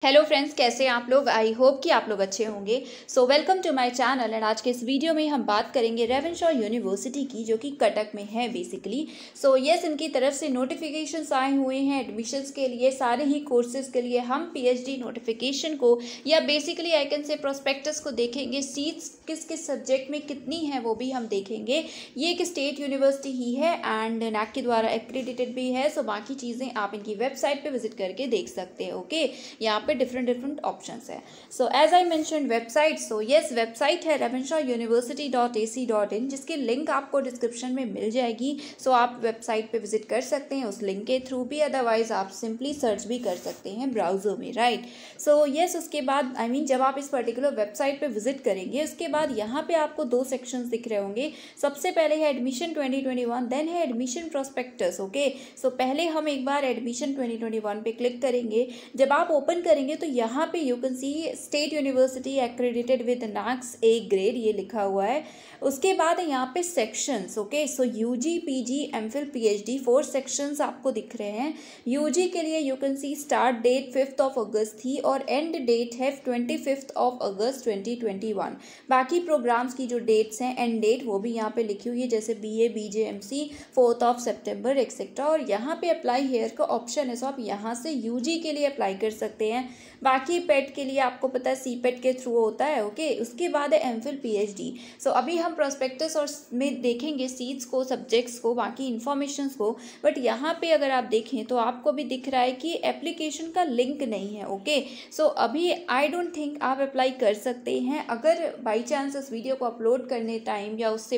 Hello friends, कैसे हैं आप लोग। आई होप कि आप लोग अच्छे होंगे। So welcome to my channel. And आज के इस वीडियो में हम बात करेंगे रेवेनशॉ यूनिवर्सिटी की, जो कि कटक में है बेसिकली। सो यस, इनकी तरफ से नोटिफिकेशंस आए हुए हैं एडमिशन्स के लिए, सारे ही कोर्सेज के लिए। हम पीएचडी नोटिफिकेशन को या basically I can say prospectus को देखेंगे। सीट्स किस किस सब्जेक्ट में कितनी है वो भी हम देखेंगे। ये एक स्टेट यूनिवर्सिटी ही है एंड नैक के द्वारा एक्रेडिटेड भी है। सो बाकी चीज़ें आप इनकी वेबसाइट पर विजिट करके देख सकते हैं। ओके, यहाँ पे डिफरेंट ऑप्शंस है। So as I mention website, so yes website है ravenshaw.university.ac.in, जिसकी लिंक आपको डिस्क्रिप्शन में मिल जाएगी। सो आप वेबसाइट पे विजिट कर सकते हैं उस लिंक के थ्रू भी, अदरवाइज आप सिंपली सर्च भी कर सकते हैं ब्राउजर में, राइट। सो यस, उसके बाद जब आप इस पर्टिकुलर वेबसाइट पे विजिट करेंगे, उसके बाद यहाँ पे आपको दो सेक्शंस दिख रहे होंगे। सबसे पहले है एडमिशन 2021, देन है एडमिशन प्रोस्पेक्टस। ओके, सो पहले हम एक बार एडमिशन 2021 पे क्लिक करेंगे। जब आप ओपन करेंगे तो यहाँ पे you can see state university accredited with NAAC's A grade, ये लिखा हुआ है। उसके बाद यहाँ पे sections. Okay, so UG, PG, MPhil, PhD 4 sections आपको दिख रहे हैं। यूजी के लिए you can see start date 5 अगस्त थी और एंड डेट है 25 अगस्त 2021। बाकी प्रोग्राम्स की जो डेट्स हैं, एंड डेट वो भी यहाँ पे लिखी हुई है, जैसे बीए, बीजेएमसी 4 सितंबर एक्सेट्रा। और यहाँ पे अप्लाई हेयर का ऑप्शन है, सो आप यहाँ से यूजी के लिए अप्लाई कर सकते हैं। बाकी पेट के लिए आपको पता है सीपेट के थ्रू होता है। ओके, उसके बाद है एमफिल, पीएचडी। सो अभी हम प्रोस्पेक्टस और में देखेंगे सीट्स को, सब्जेक्ट्स को, बाकी इन्फॉर्मेशंस को। बट यहाँ पे अगर आप देखें तो आपको भी दिख रहा है कि एप्लीकेशन का लिंक नहीं है। ओके, सो अभी आई डोंट थिंक आप अप्लाई कर सकते हैं। अगर बाई चांस इस वीडियो को अपलोड करने टाइम या उससे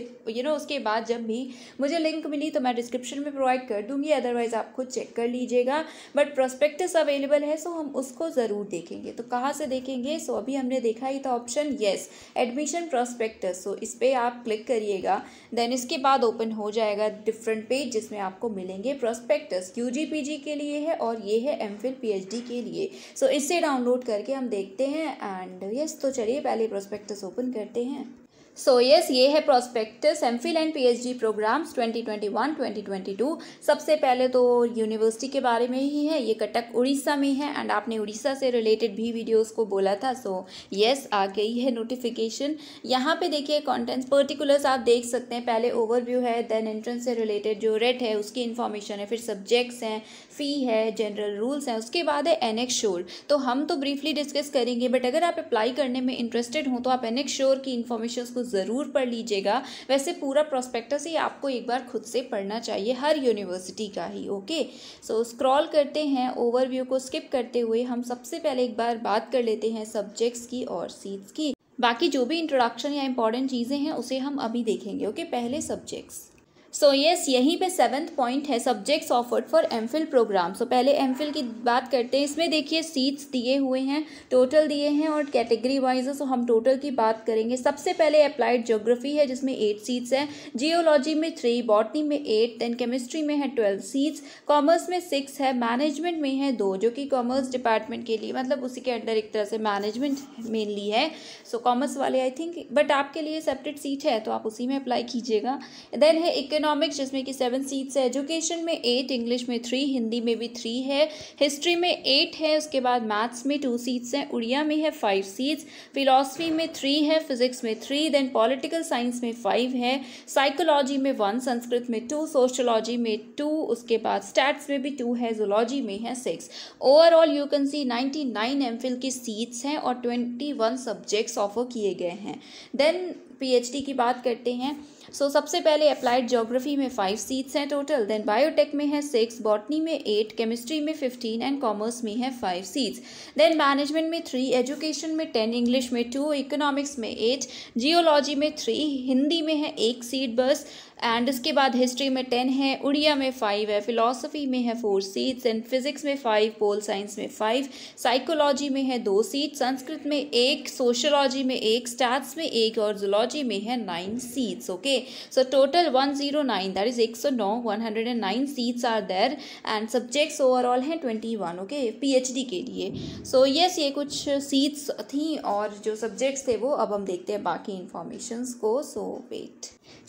उसके बाद जब भी मुझे लिंक मिली तो मैं डिस्क्रिप्शन में प्रोवाइड कर दूंगी, अदरवाइज आप खुद चेक कर लीजिएगा। बट प्रोस्पेक्टस अवेलेबल है, सो हम उसको ज़रूर देखेंगे। तो कहाँ से देखेंगे? सो अभी हमने देखा ही था ऑप्शन, यस, एडमिशन प्रोस्पेक्टस। सो इस पर आप क्लिक करिएगा, देन इसके बाद ओपन हो जाएगा डिफरेंट पेज, जिसमें आपको मिलेंगे प्रोस्पेक्टस। यूजी पीजी के लिए है और ये है एमफिल पीएचडी के लिए। सो इससे डाउनलोड करके हम देखते हैं। एंड यस, तो चलिए पहले प्रोस्पेक्टस ओपन करते हैं। सो यस, ये है prospectus MPhil and PhD programmes 2021-2022। सबसे पहले तो यूनिवर्सिटी के बारे में ही है। ये कटक उड़ीसा में है एंड आपने उड़ीसा से रिलेटेड भी वीडियोस को बोला था। सो यस, आ गई है नोटिफिकेशन। यहाँ पे देखिए कॉन्टेंट्स पर्टिकुलर्स आप देख सकते हैं। पहले ओवरव्यू है, देन एंट्रेंस से रिलेटेड जो रेट है उसकी इन्फॉर्मेशन है, फिर सब्जेक्ट्स हैं, फ़ी है, जनरल रूल्स हैं, उसके बाद है एनेक्स श्योर। तो हम तो ब्रीफली डिस्कस करेंगे, बट अगर आप अप्लाई करने में इंटरेस्टेड हो तो आप एनेक्स श्योर की इन्फॉर्मेशन को ज़रूर पढ़ लीजिएगा। वैसे पूरा प्रोस्पेक्टस ही आपको एक बार खुद से पढ़ना चाहिए, हर यूनिवर्सिटी का ही। ओके, सो स्क्रॉल करते हैं, ओवरव्यू को स्किप करते हुए हम सबसे पहले एक बार बात कर लेते हैं सब्जेक्ट्स की और सीट्स की। बाकी जो भी इंट्रोडक्शन या इंपॉर्टेंट चीज़ें हैं उसे हम अभी देखेंगे। ओके, पहले सब्जेक्ट्स। सो यस, यहीं पे 7th पॉइंट है subjects offered for MPhil program. So पहले एमफिल की बात करते हैं। इसमें देखिए सीट्स दिए हुए हैं, टोटल दिए हैं और कैटेगरी वाइज है। सो हम टोटल की बात करेंगे। सबसे पहले अप्लाइड ज्योग्राफी है, जिसमें 8 सीट्स हैं, जियोलॉजी में 3, बॉटनी में 8, देन केमिस्ट्री में है 12 सीट्स, कॉमर्स में 6 है, मैनेजमेंट में है 2, जो कि कॉमर्स डिपार्टमेंट के लिए, मतलब उसी के अंडर एक तरह से मैनेजमेंट मेनली है। सो कॉमर्स वाले आई थिंक, बट आपके लिए सेपरेट सीट है तो आप उसी में अप्लाई कीजिएगा। देन है इकोनॉमिक्स, जिसमें कि 7 सीट्स है, एजुकेशन में 8, इंग्लिश में 3, हिंदी में भी 3 है, हिस्ट्री में 8 है, उसके बाद मैथ्स में 2 सीट्स हैं, उड़िया में है 5 सीट्स, फिलॉसफी में 3 है, फिजिक्स में 3, देन पॉलिटिकल साइंस में 5 है, साइकोलॉजी में 1, संस्कृत में 2, सोशियोलॉजी में 2, उसके बाद स्टैट्स में भी 2 है, जूलॉजी में है 6। Overall you can C 99 MPhil की सीट्स हैं और 21 सब्जेक्ट्स ऑफर किए गए हैं। देन पीएचडी की बात करते हैं। सो सबसे पहले अप्लाइड ज्योग्राफी में 5 सीट्स हैं टोटल, देन बायोटेक में है 6, बॉटनी में 8, केमिस्ट्री में 15 एंड कॉमर्स में है 5 सीट्स। देन मैनेजमेंट में 3, एजुकेशन में 10, इंग्लिश में 2, इकोनॉमिक्स में 8, जियोलॉजी में 3, हिंदी में है 1 सीट बस, एंड इसके बाद हिस्ट्री में 10 है, उड़िया में 5 है, फिलॉसफी में है 4 सीट्स एंड फिजिक्स में 5, पोल साइंस में 5, साइकोलॉजी में है 2 सीट, संस्कृत में 1, सोशियोलॉजी में 1, स्टैट्स में 1 और जूलॉजी में है 9 seats. Okay, so total 109, that is 109 seats are there and subjects overall हैं 21। ओके, पीएचडी के लिए। सो यस, ये कुछ सीट्स थी और जो सब्जेक्ट्स थे वो अब हम देखते हैं बाकी इंफॉर्मेशंस को। सो वेट,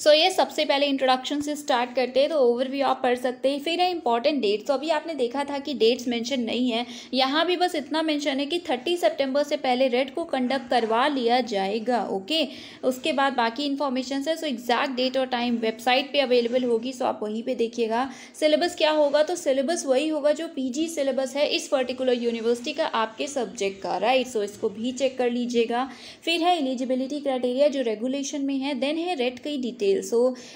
ये सबसे पहले इंट्रोडक्शन से स्टार्ट करते हैं, तो ओवरव्यू आप पढ़ सकते हैं। फिर है इंपॉर्टेंट डेट्स। तो अभी आपने देखा था कि डेट्स मेंशन नहीं है, यहाँ भी बस इतना मेंशन है कि 30 सितंबर से पहले रेट को कंडक्ट करवा लिया जाएगा। ओके, उसके बाद बाकी इन्फॉर्मेशन है। एग्जैक्ट डेट और टाइम वेबसाइट पे अवेलेबल होगी, सो आप वहीं पे देखिएगा। सिलेबस क्या होगा, तो सिलेबस वही होगा जो पीजी सिलेबस है इस पर्टिकुलर यूनिवर्सिटी का आपके सब्जेक्ट का, राइट। इसको भी चेक कर लीजिएगा। फिर है एलिजिबिलिटी क्राइटेरिया जो रेगुलेशन में है। देन है रेट की detail.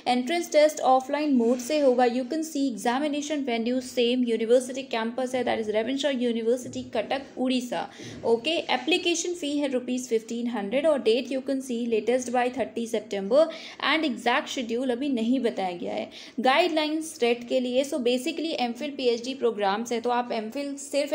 Entrance test offline mode से होगा। You can see examination venue same university campus है, that is Ravenshaw university Cuttack Orissa. Okay, application fee है ₹1500 और date you can see latest by 30 September and exact schedule अभी नहीं बताया गया है। गाइडलाइंस रेट के लिए बेसिकली एमफिल पीएचडी प्रोग्राम्स है, तो आप एमफिल सिर्फ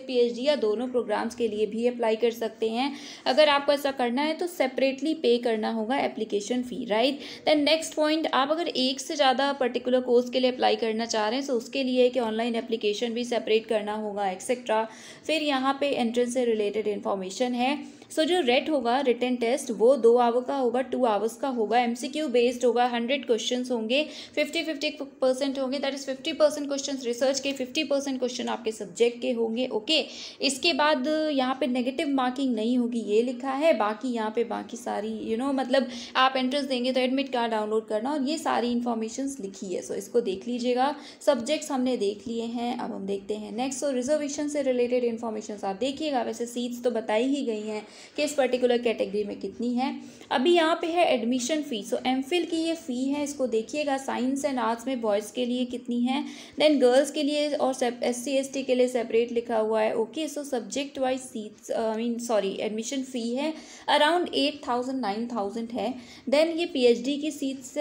पीएचडी या दोनों प्रोग्राम्स के लिए भी अप्लाई कर सकते हैं। अगर आपको ऐसा करना है तो सेपरेटली पे करना होगा application fee, right. Then next point, आप अगर एक से ज़्यादा पर्टिकुलर कोर्स के लिए अप्लाई करना चाह रहे हैं तो उसके लिए कि ऑनलाइन एप्लीकेशन भी सेपरेट करना होगा एक्सेट्रा। फिर यहाँ पे एंट्रेंस से रिलेटेड इन्फॉर्मेशन है। जो रेट होगा रिटन टेस्ट वो 2 आवर का होगा, 2 आवर्स का होगा। एमसीक्यू बेस्ड होगा, 100 क्वेश्चंस होंगे, 50-50% होंगे, दैट इज 50% क्वेश्चंस रिसर्च के, 50% क्वेश्चन आपके सब्जेक्ट के होंगे। ओके, इसके बाद यहाँ पे नेगेटिव मार्किंग नहीं होगी, ये लिखा है। बाकी यहाँ पे बाकी सारी मतलब आप एंट्रेंस देंगे तो एडमिट कार्ड डाउनलोड करना और ये सारी इन्फॉर्मेशन लिखी है। इसको देख लीजिएगा। सब्जेक्ट्स हमने देख लिए हैं, अब हम देखते हैं नेक्स्ट। रिजर्वेशन से रिलेटेड इन्फॉर्मेशन आप देखिएगा। वैसे सीट्स तो बताई ही गई हैं कि इस पर्टिकुलर कैटेगरी में कितनी है। अभी यहाँ पे है एडमिशन फ़ी। एमफिल की ये फ़ी है, इसको देखिएगा। साइंस एंड आर्ट्स में बॉयज़ के लिए कितनी है, देन गर्ल्स के लिए और SC ST के लिए सेपरेट लिखा हुआ है। Okay, subject wise seats admission फ़ी है अराउंड 8,000-9,000 है। देन ये पीएचडी की सीट्स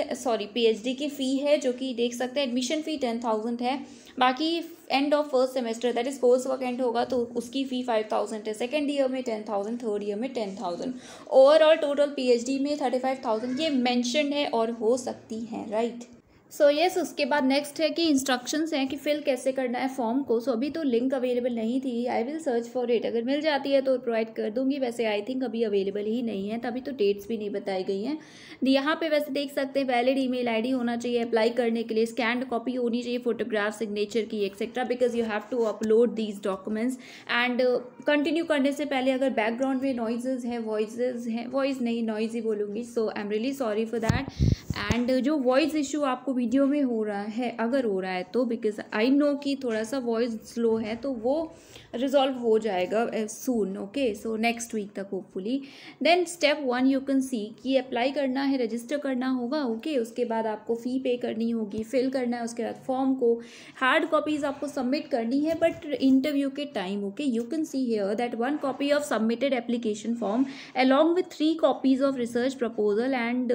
पीएचडी की फ़ी है जो कि देख सकते हैं। एडमिशन फ़ी 10,000 है। बाकी end of first semester that is course work and होगा तो उसकी फ़ी 5,000 है। सेकेंड ईयर में 10,000, थर्ड ईयर में 10,000। ओवरऑल टोटल पीएचडी में 35,000 ये मेंशन है और हो सकती हैं, राइट। उसके बाद नेक्स्ट है कि इंस्ट्रक्शंस हैं कि फिल कैसे करना है फॉर्म को। अभी तो लिंक अवेलेबल नहीं थी, I will search for it. अगर मिल जाती है तो प्रोवाइड कर दूंगी। वैसे आई थिंक अभी अवेलेबल ही नहीं है, तभी तो डेट्स भी नहीं बताई गई हैं। यहाँ पे वैसे देख सकते हैं वैलिड ईमेल आईडी होना चाहिए अप्लाई करने के लिए, स्कैन्ड कॉपी होनी चाहिए फोटोग्राफ सिग्नेचर की etcetera, because you have to upload these documents. And continue करने से पहले अगर बैकग्राउंड में नॉइजेज हैं, वॉइस नहीं नॉइज ही बोलूँगी, so I am really sorry for that. And जो वॉइस इशू आपको वीडियो में हो रहा है, अगर हो रहा है तो बिकॉज आई नो कि थोड़ा सा वॉइस स्लो है, तो वो रिजॉल्व हो जाएगा सून। ओके, नेक्स्ट वीक तक hopefully. Then step 1 you can see कि अप्लाई करना है, रजिस्टर करना होगा। ओके, उसके बाद आपको फ़ी पे करनी होगी, फिल करना है। उसके बाद फॉर्म को हार्ड कॉपीज़ आपको सबमिट करनी है बट इंटरव्यू के time. Okay, you can see here that 1 copy of submitted application form along with 3 copies of research proposal and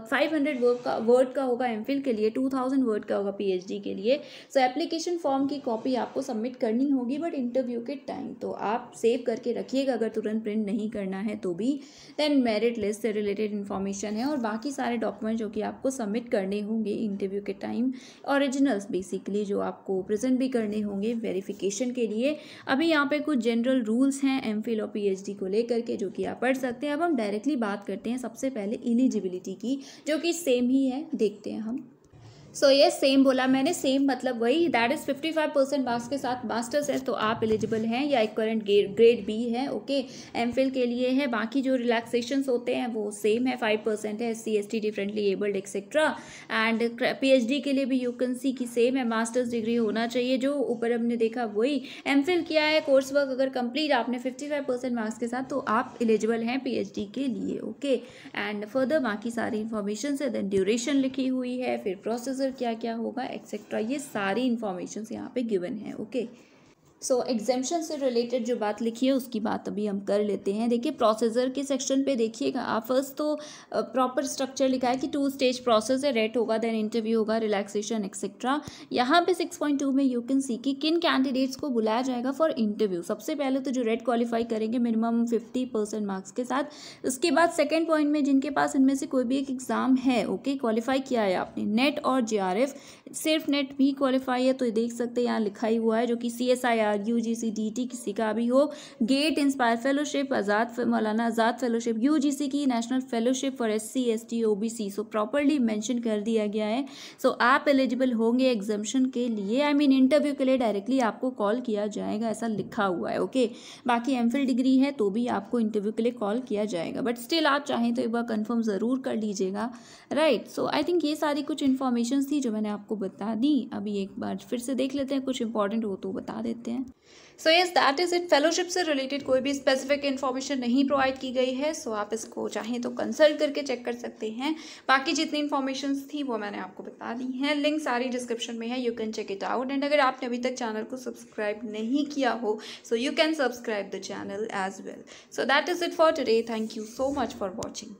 500 word का होगा एमफिल के लिए, 2000 वर्ड का होगा पीएचडी के लिए। एप्लीकेशन फॉर्म की कॉपी आपको सबमिट करनी होगी बट इंटरव्यू के टाइम, तो आप सेव करके रखिएगा अगर तुरंत प्रिंट नहीं करना है तो भी। देन मेरिट लिस्ट से रिलेटेड इन्फॉर्मेशन है और बाकी सारे डॉक्यूमेंट जो कि आपको सबमिट करने होंगे इंटरव्यू के टाइम, ओरिजिनल्स बेसिकली जो आपको प्रेजेंट भी करने होंगे वेरिफिकेशन के लिए। अभी यहाँ पे कुछ जनरल रूल्स हैं एमफिल और पीएचडी को लेकर के जो कि आप पढ़ सकते हैं। अब हम डायरेक्टली बात करते हैं सबसे पहले एलिजिबिलिटी की, जो कि सेम ही है, देखते हैं हम। ये सेम बोला मैंने, सेम मतलब वही, दैट इज़ 55% मार्क्स के साथ मास्टर्स है तो आप एलिजिबल हैं या इक्विवेलेंट ग्रेड बी है। ओके, एमफिल के लिए है। बाकी जो रिलैक्सेशंस होते हैं वो सेम है, 5% है, SC ST differently abled etcetera. And PhD के लिए भी यू कैन सी की सेम है, मास्टर्स डिग्री होना चाहिए जो ऊपर हमने देखा वही। एमफिल किया है, कोर्स वर्क अगर कंप्लीट आपने 55% मार्क्स के साथ तो आप एलिजिबल हैं पीएचडी के लिए। ओके, एंड फर्दर बाकी सारी इन्फॉर्मेशन है। देन ड्यूरेशन लिखी हुई है, फिर प्रोसेसर क्या क्या होगा एक्सेट्रा, ये सारी इंफॉर्मेशन यहाँ पे गिवन है। ओके, एग्जेम्पशन से रिलेटेड जो बात लिखी है उसकी बात अभी हम कर लेते हैं। देखिए प्रोसीजर के सेक्शन पे देखिएगा आप, फर्स्ट तो प्रॉपर स्ट्रक्चर लिखा है कि 2 स्टेज प्रोसेस है, रेट होगा, देन इंटरव्यू होगा, रिलैक्सेशन एक्सेट्रा। यहाँ पे 6.2 में यू कैन सी कि किन कैंडिडेट्स को बुलाया जाएगा फॉर इंटरव्यू। सबसे पहले तो जो रेट क्वालिफाई करेंगे मिनिमम 50% मार्क्स के साथ। उसके बाद सेकेंड पॉइंट में जिनके पास इनमें से कोई भी एक एग्जाम है, ओके, क्वालिफाई किया है आपने, नेट और JRF सिर्फ नेट भी क्वालिफाई है तो देख सकते हैं यहाँ लिखा ही हुआ है, जो कि CSIR UGC DT किसी का भी हो, गेट इंस्पायर फेलोशिप, मौलाना आज़ाद फेलोशिप, UGC की national fellowship for SC ST OBC, so properly mention कर दिया गया है। सो आप एलिजिबल होंगे एग्जामिशन के लिए, आई मीन इंटरव्यू के लिए डायरेक्टली आपको कॉल किया जाएगा, ऐसा लिखा हुआ है। ओके, बाकी MPhil डिग्री है तो भी आपको इंटरव्यू के लिए कॉल किया जाएगा, बट स्टिल आप चाहें तो एक बार कंफर्म ज़रूर कर लीजिएगा, राइट। सो आई थिंक ये सारी कुछ इन्फॉर्मेशन थी जो मैंने आपको बता दी। अभी एक बार फिर से देख लेते हैं, कुछ इंपॉर्टेंट हो तो बता देते हैं। So yes, that is it. Fellowship से रिलेटेड कोई भी स्पेसिफिक इन्फॉर्मेशन नहीं प्रोवाइड की गई है, सो आप इसको चाहें तो कंसल्ट करके चेक कर सकते हैं। बाकी जितनी इन्फॉर्मेशन थी वो मैंने आपको बता दी हैं, लिंक सारी डिस्क्रिप्शन में है, you can check it out. And अगर आपने अभी तक चैनल को सब्सक्राइब नहीं किया हो, so you can subscribe the channel as well. So that is it for today. Thank you so much for watching.